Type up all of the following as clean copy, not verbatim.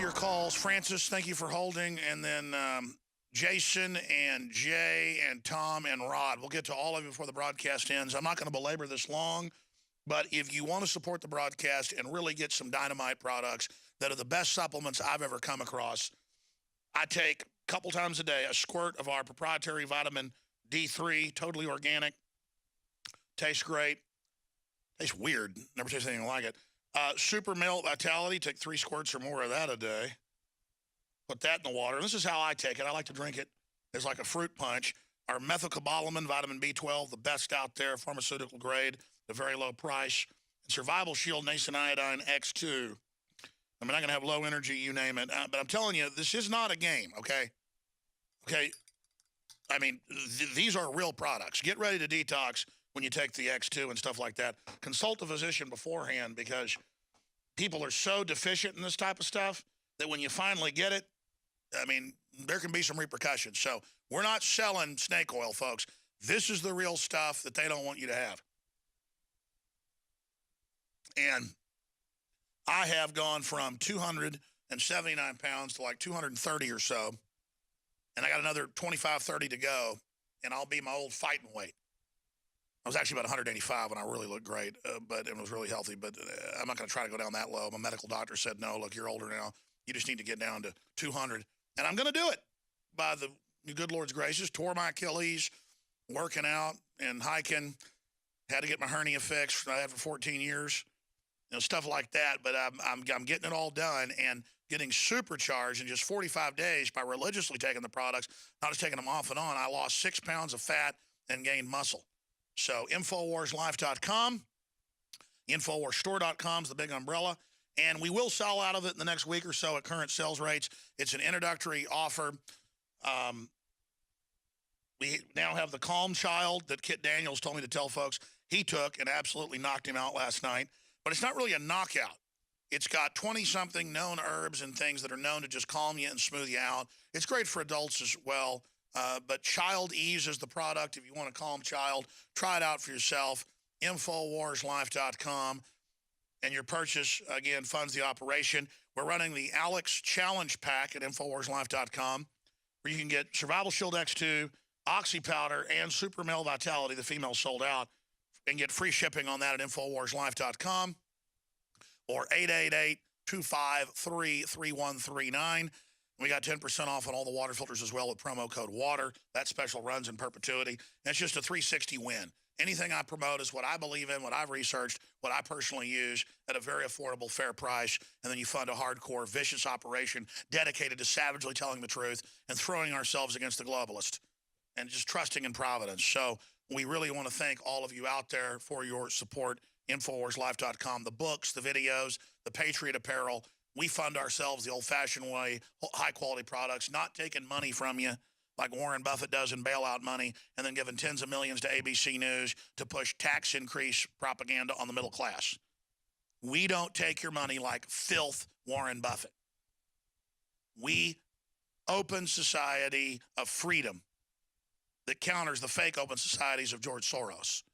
your calls. Francis, thank you for holding. And then Jason and Jay and Tom and Rod. We'll get to all of you before the broadcast ends. I'm not going to belabor this long, but if you want to support the broadcast and really get some dynamite products that are the best supplements I've ever come across, I take a couple times a day a squirt of our proprietary vitamin D3, totally organic. Tastes great. Tastes weird. Never tasted anything like it. Super Male Vitality. Take 3 squirts or more of that a day. Put that in the water. This is how I take it. I like to drink it as like a fruit punch. Our methylcobalamin, vitamin B12, the best out there, pharmaceutical grade, the very low price. And Survival Shield Nascent Iodine X2. I'm not going to have low energy, you name it. But I'm telling you, this is not a game, okay? Okay? I mean, these are real products. Get ready to detox when you take the X2 and stuff like that. Consult a physician beforehand because people are so deficient in this type of stuff that when you finally get it, I mean, there can be some repercussions. So we're not selling snake oil, folks. This is the real stuff that they don't want you to have. And I have gone from 279 pounds to like 230 or so. And I got another 25, 30 to go. And I'll be my old fighting weight. I was actually about 185 when I really looked great, but it was really healthy. But I'm not going to try to go down that low. My medical doctor said, no, look, you're older now. You just need to get down to 200. And I'm going to do it by the good Lord's graces. Tore my Achilles, working out and hiking. Had to get my hernia fixed. I had for 14 years. You know, stuff like that. But I'm getting it all done and getting supercharged in just 45 days by religiously taking the products, not just taking them off and on. I lost 6 pounds of fat and gained muscle. So InfoWarsLife.com, InfoWarsStore.com is the big umbrella. And we will sell out of it in the next week or so at current sales rates. It's an introductory offer. We now have the Calm Child that Kit Daniels told me to tell folks he took and absolutely knocked him out last night. But it's not really a knockout. It's got 20-something known herbs and things that are known to just calm you and smooth you out. It's great for adults as well. But Child Ease is the product. If you want a calm child, try it out for yourself. InfoWarsLife.com. And your purchase, again, funds the operation. We're running the Alex Challenge Pack at InfoWarsLife.com, where you can get Survival Shield X2, Oxy Powder, and Super Male Vitality. The female sold out. And get free shipping on that at InfoWarsLife.com or 888-253-3139. We got 10% off on all the water filters as well with promo code WATER. That special runs in perpetuity. And it's just a 360 win. Anything I promote is what I believe in, what I've researched, what I personally use at a very affordable, fair price. And then you fund a hardcore, vicious operation dedicated to savagely telling the truth and throwing ourselves against the globalist and just trusting in Providence. So we really want to thank all of you out there for your support. InfoWarsLife.com, the books, the videos, the Patriot apparel. We fund ourselves the old-fashioned way, high-quality products, not taking money from you like Warren Buffett does in bailout money, and then giving tens of millions to ABC News to push tax increase propaganda on the middle class. We don't take your money like filth, Warren Buffett. We open society of freedom that counters the fake open societies of George Soros.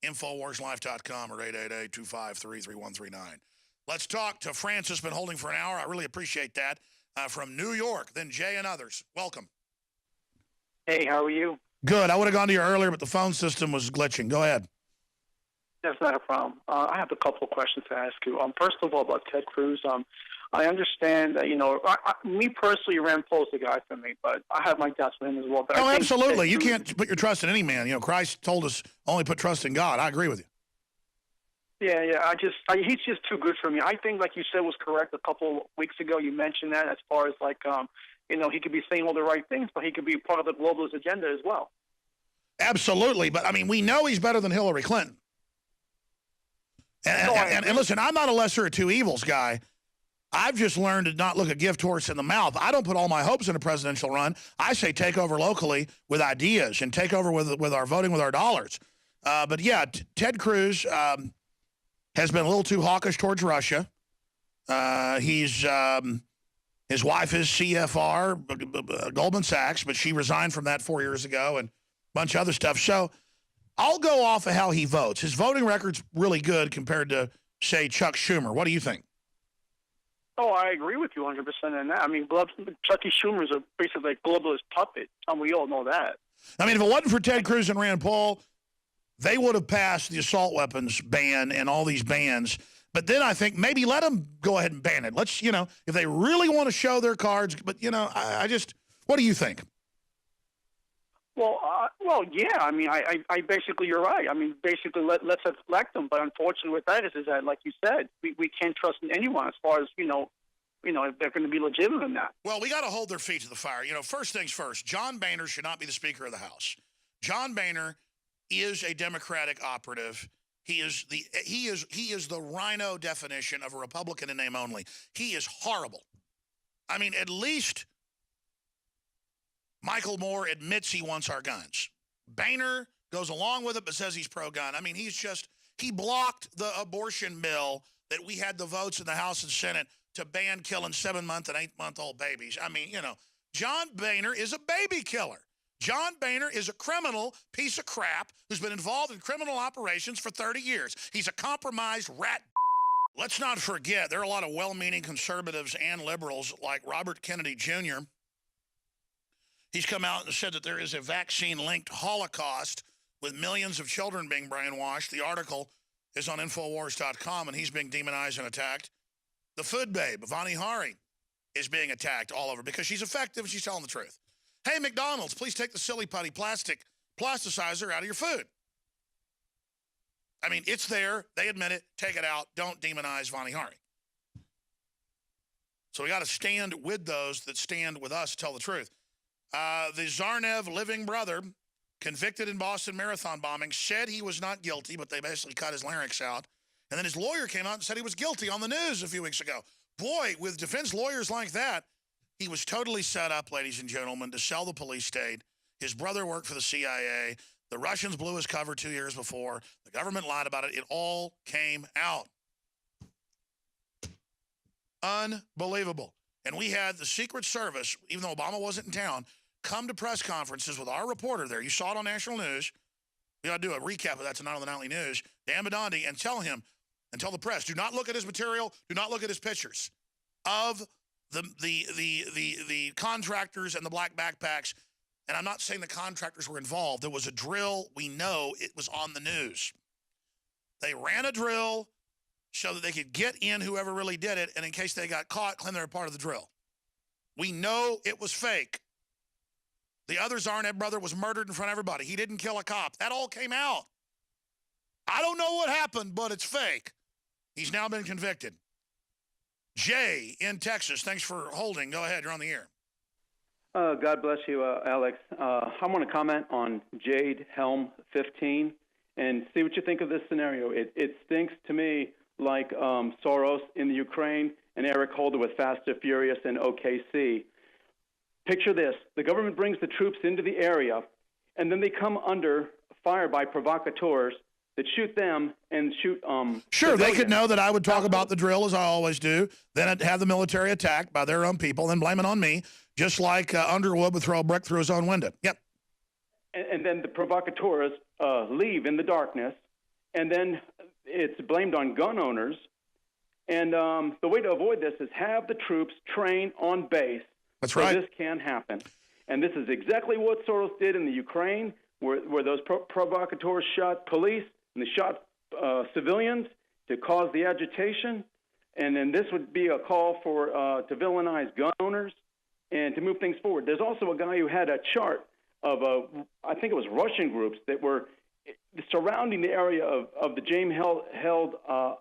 InfoWarsLife.com or 888-253-3139. Let's talk to Francis, been holding for an hour. I really appreciate that. From New York, then Jay and others. Welcome. Hey, how are you? Good. I would have gone to you earlier, but the phone system was glitching. Go ahead. That's not a problem. I have a couple of questions to ask you. First of all, about Ted Cruz. I understand that, me personally, Rand Paul's the guy for me, but I have my doubts with him as well. But Oh, absolutely. You can't put your trust in any man. You know, Christ told us only put trust in God. I agree with you. Yeah. He's just too good for me. I think, like you said, was correct a couple of weeks ago. You mentioned that as far as he could be saying all the right things, but he could be part of the globalist agenda as well. Absolutely. But, I mean, we know he's better than Hillary Clinton. And listen, I'm not a lesser of two evils guy. I've just learned to not look a gift horse in the mouth. I don't put all my hopes in a presidential run. I say take over locally with ideas and take over with our voting with our dollars. But, yeah, Ted Cruz has been a little too hawkish towards Russia. His wife is CFR, Goldman Sachs, but she resigned from that 4 years ago and a bunch of other stuff. So I'll go off of how he votes. His voting record's really good compared to, say, Chuck Schumer. What do you think? Oh, I agree with you 100% on that. I mean, Chucky Schumer's a basically a globalist puppet, and we all know that. I mean, if it wasn't for Ted Cruz and Rand Paul, they would have passed the assault weapons ban and all these bans. But then I think maybe let them go ahead and ban it. Let's, if they really want to show their cards. But, I just, what do you think? Well, yeah. I mean, I basically, you're right. I mean, basically, let's elect them. But unfortunately, with that is that, like you said, we can't trust anyone as far as if they're going to be legitimate in that. Well, we got to hold their feet to the fire. First things first. John Boehner should not be the Speaker of the House. John Boehner is a Democratic operative. He is the rhino definition of a Republican in name only. He is horrible. I mean, at least Michael Moore admits he wants our guns. Boehner goes along with it but says he's pro-gun. I mean, he blocked the abortion bill that we had the votes in the House and Senate to ban killing 7-month and 8-month-old babies. I mean, John Boehner is a baby killer. John Boehner is a criminal piece of crap who's been involved in criminal operations for 30 years. He's a compromised rat. Let's not forget, there are a lot of well-meaning conservatives and liberals like Robert Kennedy Jr. He's come out and said that there is a vaccine-linked Holocaust with millions of children being brainwashed. The article is on Infowars.com, and he's being demonized and attacked. The food babe, Vani Hari, is being attacked all over because she's effective and she's telling the truth. Hey, McDonald's, please take the silly putty plasticizer out of your food. I mean, it's there. They admit it. Take it out. Don't demonize Vani Hari. So we got to stand with those that stand with us to tell the truth. The Zarnev living brother, convicted in Boston Marathon bombing, said he was not guilty, but they basically cut his larynx out. And then his lawyer came out and said he was guilty on the news a few weeks ago. Boy, with defense lawyers like that, he was totally set up, ladies and gentlemen, to sell the police state. His brother worked for the CIA. The Russians blew his cover 2 years before. The government lied about it. It all came out. Unbelievable. And we had the Secret Service, even though Obama wasn't in town, come to press conferences with our reporter there. You saw it on national news. We got to do a recap of that tonight on the Nightly News. Dan Bidandi, and tell him, and tell the press, do not look at his material. Do not look at his pictures of the contractors and the black backpacks. And I'm not saying the contractors were involved. There was a drill. We know it was on the news. They ran a drill so that they could get in whoever really did it, and in case they got caught, claim they were part of the drill. We know it was fake. The other Zarnev brother was murdered in front of everybody. He didn't kill a cop. That all came out. I don't know what happened, but it's fake. He's now been convicted. Jay in Texas, thanks for holding. Go ahead, you're on the air. God bless you, Alex. I want to comment on Jade Helm 15 and see what you think of this scenario. It stinks to me like Soros in the Ukraine and Eric Holder with Fast and Furious and OKC. Picture this. The government brings the troops into the area, and then they come under fire by provocateurs that shoot them and shoot Sure, civilians. they could know that I would talk about the drill, as I always do, then I'd have the military attacked by their own people, then blame it on me, just like Underwood would throw a brick through his own window. Yep. And then the provocateurs leave in the darkness, and then it's blamed on gun owners. And the way to avoid this is have the troops train on base. That's so right. This can happen. And this is exactly what Soros did in the Ukraine, where those provocateurs shot police and they shot civilians to cause the agitation. And then this would be a call for to villainize gun owners and to move things forward. There's also a guy who had a chart of, I think it was Russian groups that were surrounding the area of the James held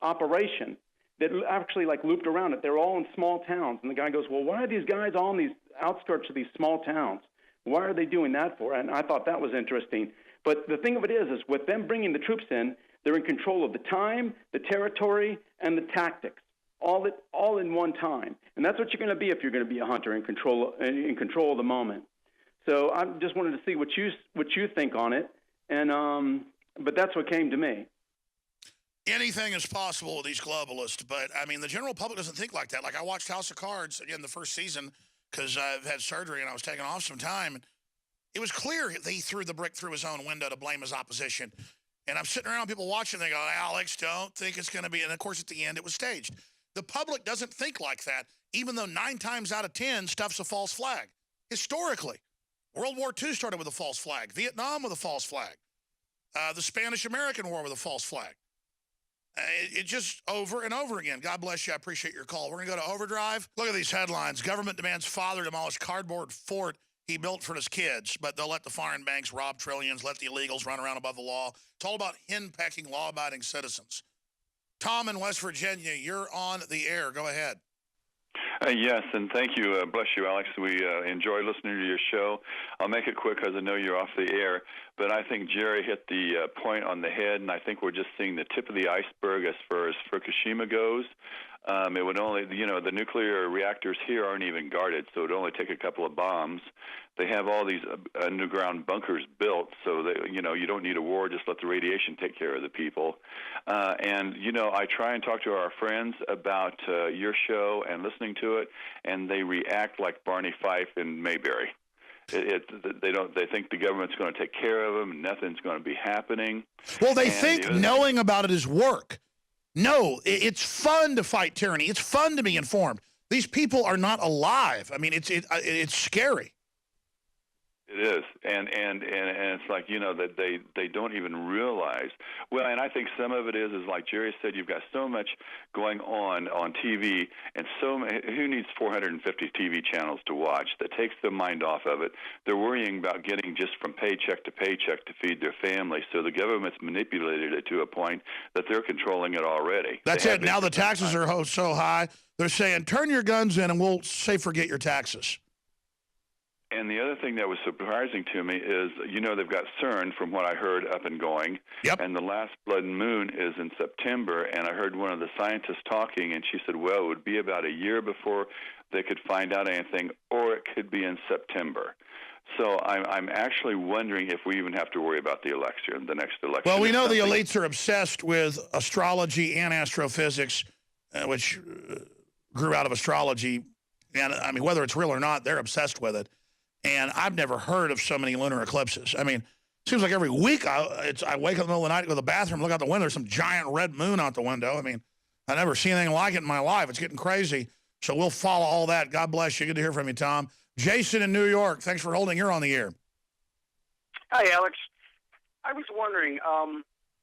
operation that actually looped around it. They're all in small towns. And the guy goes, well, why are these guys all in these outskirts of these small towns? Why are they doing that for? And I thought that was interesting. But the thing of it is with them bringing the troops in, they're in control of the time, the territory, and the tactics, all in one time. And that's what you're going to be if you're going to be a hunter in control of the moment. So I just wanted to see what you think on it. And but that's what came to me. Anything is possible with these globalists, but, I mean, the general public doesn't think like that. Like, I watched House of Cards, again, the first season, because I've had surgery and I was taking off some time. And it was clear that he threw the brick through his own window to blame his opposition. And I'm sitting around, people watching, they go, Alex, don't think it's going to be. And, of course, at the end, it was staged. The public doesn't think like that, even though 9 times out of 10, stuff's a false flag. Historically, World War II started with a false flag. Vietnam with a false flag. The Spanish-American War with a false flag. It just over and over again. God bless you. I appreciate your call. We're going to go to Overdrive. Look at these headlines. Government demands father demolish cardboard fort he built for his kids, but they'll let the foreign banks rob trillions, let the illegals run around above the law. It's all about henpecking law-abiding citizens. Tom in West Virginia, you're on the air. Go ahead. Yes, and thank you. Bless you, Alex. We enjoy listening to your show. I'll make it quick because I know you're off the air, but I think Jerry hit the point on the head, and I think we're just seeing the tip of the iceberg as far as Fukushima goes. It would only, the nuclear reactors here aren't even guarded, so it would only take a couple of bombs. They have all these underground bunkers built, so that, you don't need a war. Just let the radiation take care of the people. And I try and talk to our friends about your show and listening to it, and they react like Barney Fife in Mayberry. They think the government's going to take care of them, and nothing's going to be happening. Well, they think knowing about it is work. No, it's fun to fight tyranny. It's fun to be informed. These people are not alive. I mean, it's scary. It is, and it's like that they don't even realize. Well, and I think some of it is like Jerry said, you've got so much going on TV, and who needs 450 TV channels to watch? That takes their mind off of it. They're worrying about getting just from paycheck to paycheck to feed their family. So the government's manipulated it to a point that they're controlling it already. That's it. Now the taxes are so high, they're saying turn your guns in, and we'll say forget your taxes. And the other thing that was surprising to me is, they've got CERN, from what I heard, up and going. Yep. And the last blood moon is in September. And I heard one of the scientists talking, and she said, well, it would be about a year before they could find out anything, or it could be in September. So I'm actually wondering if we even have to worry about the election, the next election. Well, we know the elites are obsessed with astrology and astrophysics, which grew out of astrology. And, I mean, whether it's real or not, they're obsessed with it. And I've never heard of so many lunar eclipses. I mean, it seems like every week I wake up in the middle of the night, go to the bathroom, look out the window, there's some giant red moon out the window. I mean, I've never seen anything like it in my life. It's getting crazy. So we'll follow all that. God bless you. Good to hear from you, Tom. Jason in New York, thanks for holding. You're on the air. Hi, Alex. I was wondering,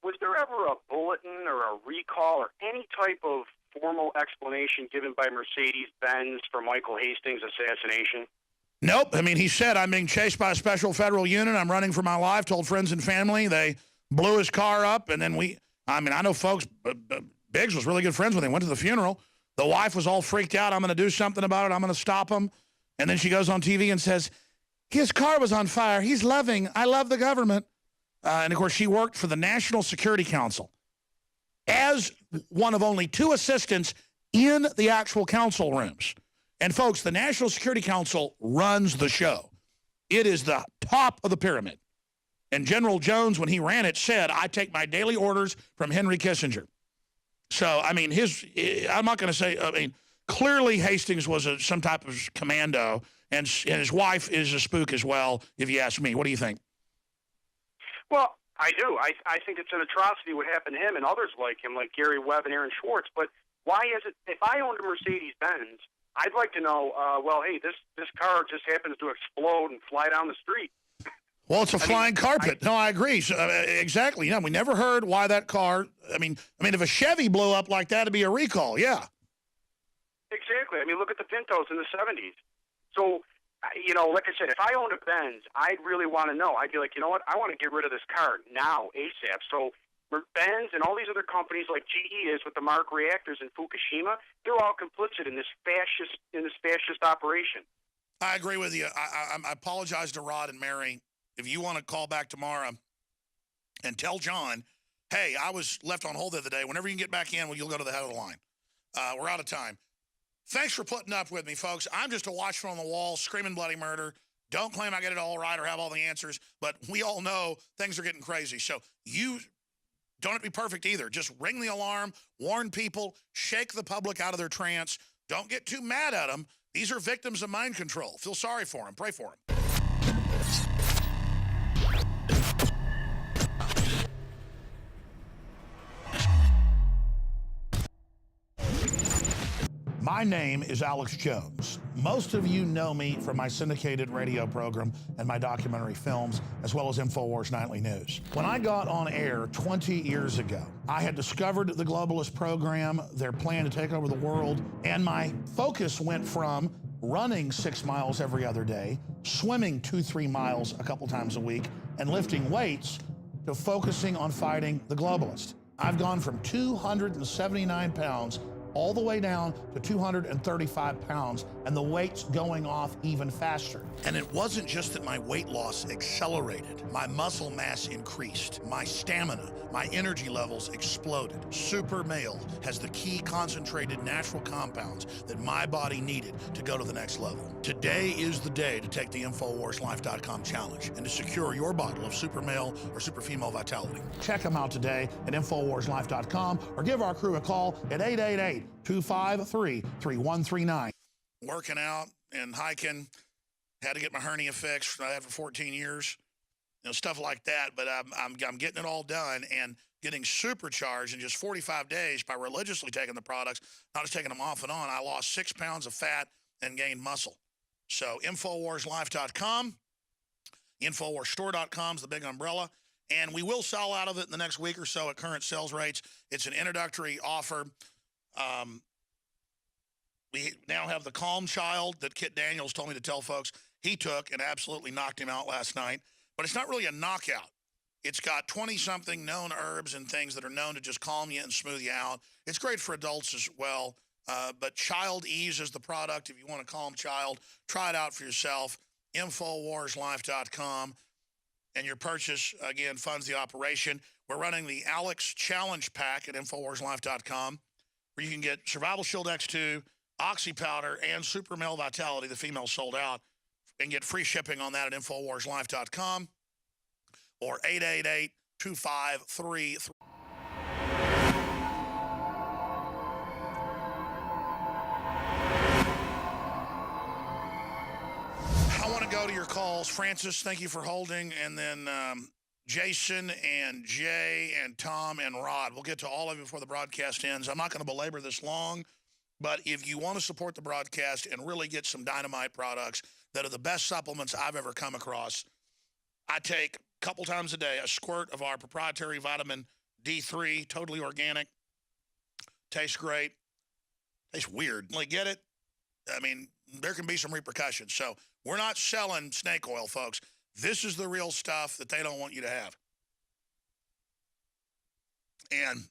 was there ever a bulletin or a recall or any type of formal explanation given by Mercedes-Benz for Michael Hastings' assassination? Nope. I mean, he said, I'm being chased by a special federal unit. I'm running for my life, told friends and family. They blew his car up, and then I know folks, Biggs was really good friends with him, went to the funeral. The wife was all freaked out. I'm going to do something about it. I'm going to stop him. And then she goes on TV and says, his car was on fire. He's loving. I love the government. And, of course, she worked for the National Security Council as one of only 2 assistants in the actual council rooms. And, folks, the National Security Council runs the show. It is the top of the pyramid. And General Jones, when he ran it, said, I take my daily orders from Henry Kissinger. So, I mean, I'm not going to say, clearly Hastings was some type of commando, and his wife is a spook as well, if you ask me. What do you think? Well, I do. I think it's an atrocity what happened to him and others like him, like Gary Webb and Aaron Schwartz. But why is it, if I owned a Mercedes-Benz, I'd like to know, hey, this car just happens to explode and fly down the street. Well, it's a flying carpet. No, I agree. So, exactly. Yeah, we never heard why that car. I mean, if a Chevy blew up like that, it'd be a recall. Yeah. Exactly. I mean, look at the Pintos in the 70s. So, like I said, if I owned a Benz, I'd really want to know. I'd be like, you know what? I want to get rid of this car now, ASAP. So Benz and all these other companies like GE is with the Mark reactors in Fukushima, they're all complicit in this fascist operation. I agree with you. I apologize to Rod and Mary. If you want to call back tomorrow and tell John, hey, I was left on hold the other day. Whenever you can get back in, you'll go to the head of the line. We're out of time. Thanks for putting up with me, folks. I'm just a watchman on the wall, screaming bloody murder. Don't claim I get it all right or have all the answers, but we all know things are getting crazy. So you don't be perfect either. Just ring the alarm, warn people, shake the public out of their trance. Don't get too mad at them. These are victims of mind control. Feel sorry for them. Pray for them. My name is Alex Jones. Most of you know me from my syndicated radio program and my documentary films, as well as InfoWars Nightly News. When I got on air 20 years ago, I had discovered the globalist program, their plan to take over the world, and my focus went from running 6 miles every other day, swimming 2-3 miles a couple times a week, and lifting weights to focusing on fighting the globalist. I've gone from 279 pounds all the way down to 235 pounds, and the weight's going off even faster. And it wasn't just that my weight loss accelerated. My muscle mass increased. My stamina, my energy levels exploded. Super Male has the key concentrated natural compounds that my body needed to go to the next level. Today is the day to take the InfoWarsLife.com challenge and to secure your bottle of Super Male or Super Female Vitality. Check them out today at InfoWarsLife.com or give our crew a call at 888-253-3139. Working out and hiking, had to get my hernia fixed. I had for 14 years, stuff like that. But I'm getting it all done and getting supercharged in just 45 days by religiously taking the products, not just taking them off and on. I lost 6 pounds of fat and gained muscle. So InfoWarsLife.com, InfoWarsStore.com is the big umbrella. And we will sell out of it in the next week or so at current sales rates. It's an introductory offer. We now have the Calm Child that Kit Daniels told me to tell folks he took and absolutely knocked him out last night. But it's not really a knockout. It's got 20-something known herbs and things that are known to just calm you and smooth you out. It's great for adults as well. But Child Ease is the product. If you want a calm child, try it out for yourself. InfoWarsLife.com. And your purchase, again, funds the operation. We're running the Alex Challenge Pack at InfoWarsLife.com, where you can get Survival Shield X2, Oxy Powder, and Super Male Vitality. The female sold out. And get free shipping on that at InfoWarsLife.com or 888-253. I want to go to your calls. Francis, thank you for holding. And then Jason and Jay and Tom and Rod. We'll get to all of you before the broadcast ends. I'm not going to belabor this long, but if you want to support the broadcast and really get some dynamite products that are the best supplements I've ever come across, I take a couple times a day a squirt of our proprietary vitamin D3, totally organic. Tastes great. Tastes weird. Like, get it? I mean, there can be some repercussions. So we're not selling snake oil, folks. This is the real stuff that they don't want you to have. And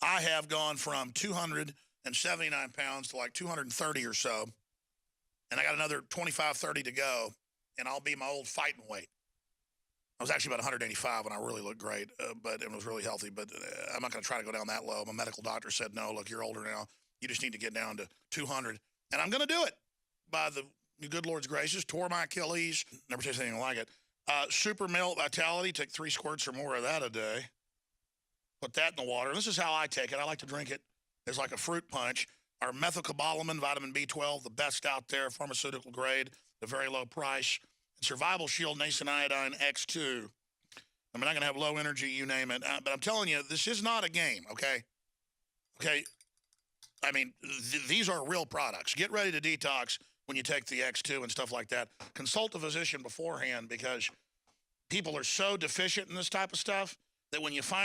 I have gone from 279 pounds to like 230 or so. And I got another 25, 30 to go. And I'll be my old fighting weight. I was actually about 185 when I really looked great, but it was really healthy. But I'm not going to try to go down that low. My medical doctor said, no, look, you're older now. You just need to get down to 200. And I'm going to do it by the good Lord's graces. Tore my Achilles. Never tasted anything like it. Super Male Vitality. Take 3 squirts or more of that a day. Put that in the water. And this is how I take it. I like to drink it as like a fruit punch. Our methylcobalamin, vitamin B12, the best out there, pharmaceutical grade, the very low price. Survival Shield Nascent Iodine X2. I'm not going to have low energy, you name it. But I'm telling you, this is not a game, okay? Okay? I mean, these are real products. Get ready to detox when you take the X2 and stuff like that. Consult a physician beforehand because people are so deficient in this type of stuff that when you finally